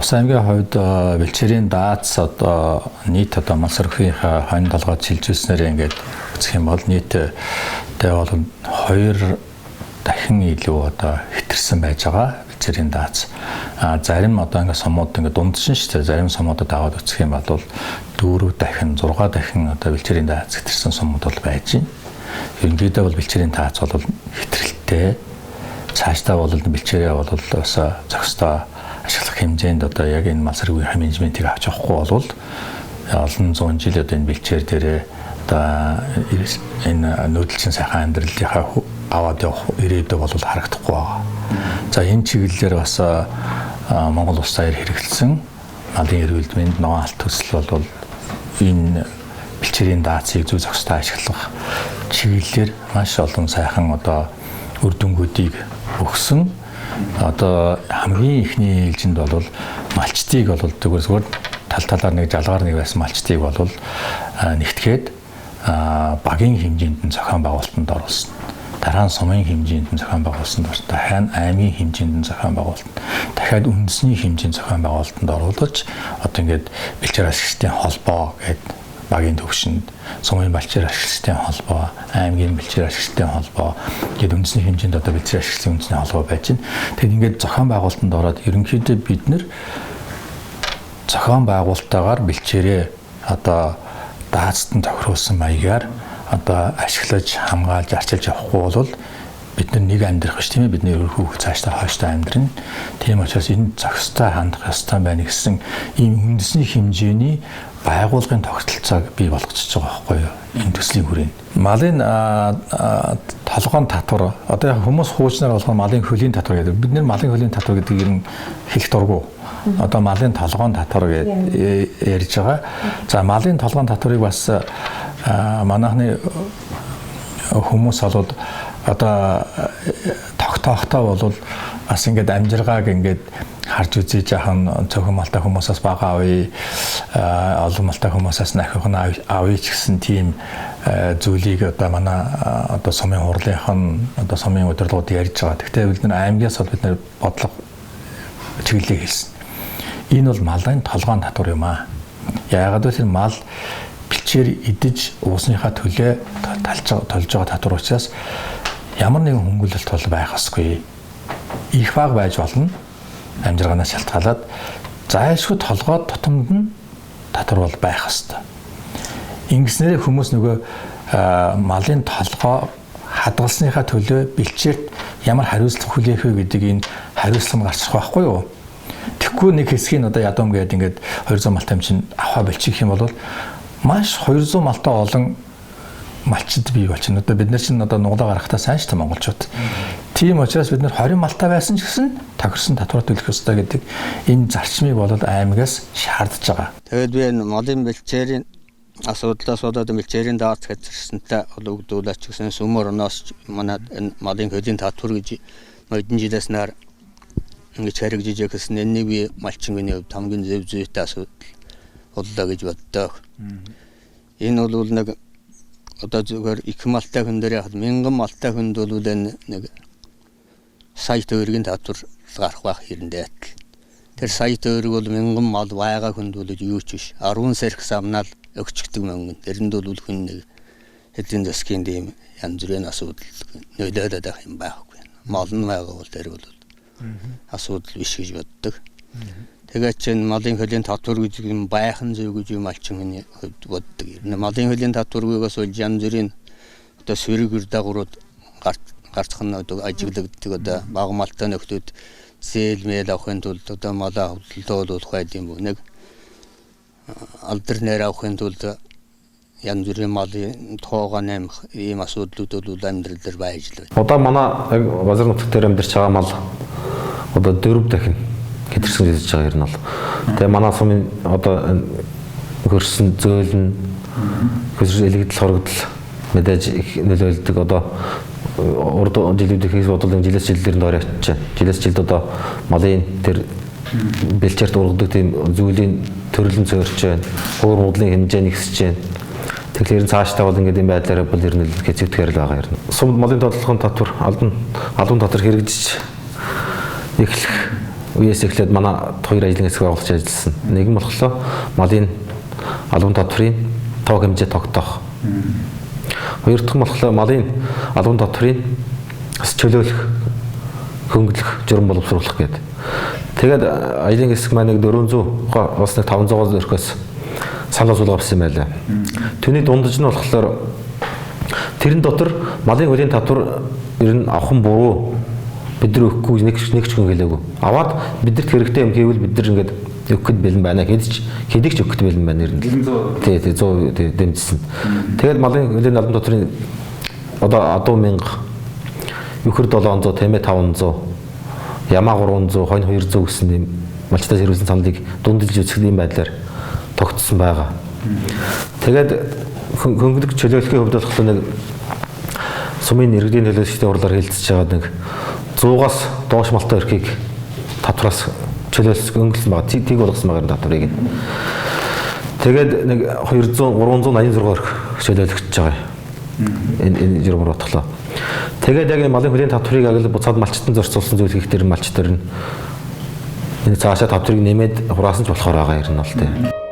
Увс аймгийн хувьд бэлчээрийн даатс одоо нийт одоо мал сөрөхийн хонь толгойд шилжүүлснээр ингээд үзэх юм бол нийтдээ бол 2 дахин илүү одоо хэтэрсэн байж байгаа бэлчээрийн даатс. Зарим одоо ингээд сумууд ингээд дундшин шүү дээ. Зарим сумуудад аваад үзэх юм бол 4 дахин 6 дахин одоо бэлчээрийн даатс хэтэрсэн сумууд бол байж байна. Ерөнхийдөө бол бэлчээрийн даатс бол хэтрэлтэй. Цаашдаа бол бэлчээрээ бол бас зохистой ашиглах хэмжээнд одоо яг энэ мал сөрөгийн менежментийг авч явахгүй бол олон зуун жил одоо энэ бэлчээр дээрээ одоо энэ нүүдэлчин сайхан амьдралынхаа аваад явах ирээдүй бол харагдахгүй байгаа. За энэ чиглэлээр бас Монгол Улс аяар хэрэгэлсэн малын эрүүл мэнд ногоон алт төсөл бол энэ бэлчээрийн даацыг зөв зохистой ашиглах чиглэлээр маш олон сайхан одоо үр дүнгуудыг өгсөн. Одоо хамгийн ихний ээлжинд бол малчтыг бол зүгээр талаар нэг жалгаар нэг байсан малчтыг бол нэгтгээд багийн хэмжээнд нь зохион байгуулалтанд оруулсан. Дараа нь сумын хэмжээнд нь зохион байгуулсан. Дахин аймгийн хэмжээнд нь зохион байгуулалт. Дахиад үндэсний хэмжээнд зохион байгуулалтанд оруулж одоо ингээд бэлчээр ашигчдын холбоо гэдэг багийн төвшөнд сумын бэлчээр ашигчдын холбоо, аймгийн бэлчээр ашигчдын холбоо гэдэг үндэсний хэмжээнд одоо бэлчээр ашигчдын үндэсний холбоо байж байна. Тэгэд ингээд зохион байгуулалтанд ороод ерөнхийдөө бид нэр зохион байгуулалтаагаар бэлчээрээ одоо даацтан тохируулсан маягаар одоо ашиглаж, хамгаалж, арчилж явахгүй бол бид нэг амьдрах ш тийм ээ, бидний өрхөөх цаашдаа хойштой амьдрын. Тийм учраас энэ зохистой хандах ёстой байна гэсэн ийм үндэсний хэмжээний байгуулгын тогтолцоог бий болгочихж байгаа байхгүй юу? Энэ төслийн хүрээнд. Малын толгойн татвар одоо яг хүмүүс хуучнаар болгоо малын хөлийн татвар гэдэг. Бид нэр малын хөлийн татвар гэдэг ер нь хэлэх дурггүй. Одоо малын толгойн татвар гэж ярьж байгаа. За малын толгойн татварыг бас манайхны хүмүүс болоод одоо тогтоохтой бол бас ингээд амжиргааг ингээд харж үзье жаахан цөөхөн малтай хүмүүсээс бага авъя, олон малтай хүмүүсээс нахих нь авъя ч гэсэн тийм зүйлийг одоо манай одоо сумын хурлынхан одоо сумын удирдлагууд ярьж байгаа. Гэхдээ бид нар аймгаас бол бид нар бодлого чиглэлийг хэлсэн. Энэ бол малын толгойн татвар юм аа. Яагаад гэвэл мал бэлчээр идэж уусныхаа төлөө толж байгаа татвар учраас ямар нэгэн хөнгөлөлт бол байх ёсгүй. Их баг байж болно. Амжиргаанаас шалтгаалаад зайлшгүй толгойд тутамд нь татвар бол байх ёстой. Ингэснээр хүмүүс нөгөө малын толгой хадгалсныхаа төлөө бэлчээрт ямар хариуцлага хүлээх вэ гэдэг энэ хариуцлага гарчих байхгүй юу? Тэгэхгүй нэг хэсгийг одоо ядам гэдэг ингээд 200 малтай чинь аваа бэлчих юм бол маш 200 малтай олон малчид бий болчихно. Одоо бид нар чинь одоо нуглаа гаргахтаа сайн шүү дээ монголчууд. Тийм учраас бид нар 20 малтай байсан ч гэсэн тохирсон татвар төлөх ёстой гэдэг энэ зарчмыг бол аймагаас шаардж байгаа. Тэгэд би малын бэлчээрийн асуудлаас болоод бэлчээрийн даат хэвчэрсэнтэй өгдүүлээч гэсэн сүмөр оноос манай малын хөлийн татвар гэж хэдэн жилээс нар ингэж хэрэгжиж гэсэн энэ би малчингийн хувьд хамгийн зөв зүйтэй асуудал боллоо гэж боддог. Энэ бол нэг одоо зүгээр их малтай хүн дээр яг 1000 малтай хүнд бол нэг сая төгрөгийн татвар гарах байх хэрэндээ. Тэр сая төгрөг бол 1000 мал байгаа хүнд бол юу ч биш. 10 сарх самнаал өгчдөг мөнгө. Тэрэнд бол хүн нэг хэдийн засгийн дэм янз бүрийн асуудал нөлөөлөд байх юм байхгүй. Мал нь байгаа бол тэр бол асуудал биш гэж боддог. Тэгээд чинь малын хөлийн татвар гэж юм байхан зөв гэж юм алчин хувьд боддог. Малын хөлийн татваргүйгээс бол янз бүрийн одоо сөрөг дагаврууд гарцх нь одоо ажиглагддаг одоо баг малтай нөхдүүд зээлмэл авахын тулд одоо малаа хөвлөлөөлөх байд юм нэг алдар нэр авахын тулд янз бүрийн малын тоогоо нэмэх ийм асуудлууд бол амьдрал дээр байж л байна. Одоо манай газар нутаг дээр амьдарч байгаа мал одоо 4 дахин хэтэрсэн гэж байгаа юм бол. Тэгээ манай сумын одоо хөрсөн зөөлн хөрсөн элэгдэл хорогдол мэдээж нөлөөлдөг одоо урд жилүүд ихээс бодвол жилээс жилээр нь оройч. Жилээс жилд одоо малын тэр бэлчээрт ургадаг тийм зүйлийн төрлөн цөөрч байна. Хуур мудлын хэмжээ нэгсэж байна. Тэгэхээр цаашдаа бол ингээд юм байдлаараа бол ер нь хэцүүтгэр л байгаа юм. Сум малын толгойн татвар албан татвар хэрэгжиж эхлэх үеэс эхлээд манай хоёр ажлын хэсэг байгуулж ажилласан. Нэг нь болохоор малын албан татврын тоо хэмжээ тогтоох. Хоёр дахь нь болохоор малын албан татврын чөлөөлөх, хөнгөлөх, журам боловсруулах гэдэг. Тэгээд ажлын хэсэг маань нэг 400 бас нэг 500 өрхөөс санал асуулга авсан юм байлаа. Түүний дундаж нь болохоор тэрэн дотор малын хөлийн татвар ер нь авах нь буруу. Бид нар өгөхгүй нэг ч хүн хэлээгүй. Аваад бидэрт хэрэгтэй юм хийвэл бид нар ингээд өгөхөд бэлэн байна. Хэдийч өгөхөд бэлэн байна ер нь. Тий 100 дэмжсэн. Тэгээд малын хөлийн албан татврын одоо адуу 1000, өхөр 700, тэмээ 500, ямаа 300, хонь 200 гэсэн юм малчтаас хэрэгсэн саналыг дундэлж үзэх юм байдлаар тогтсон байгаа. Тэгээд хөнгөлөг чөлөөлөхийн хувьд болохоор нэг сумын иргэдийн төлөөлөгчдийн урлаар хэлэлцэж байгаа нэг 100-аас доош малтай эрхийг татвараас чөлөөлсөн өнгөлсөн байгаа. Тийг болгосон байгаа татварыг. Тэгээд нэг 386 эрх чөлөөлөгдөж байгаа. Энэ журам бодлоо. Тэгээд яг малын хөлийн татварыг агил буцаад малчтан зорцуулсан зүйл хийх дээр малчтар нь энэ цаашаа татварыг нэмээд хураасан ч болохоор байгаа юм нь бол тийм.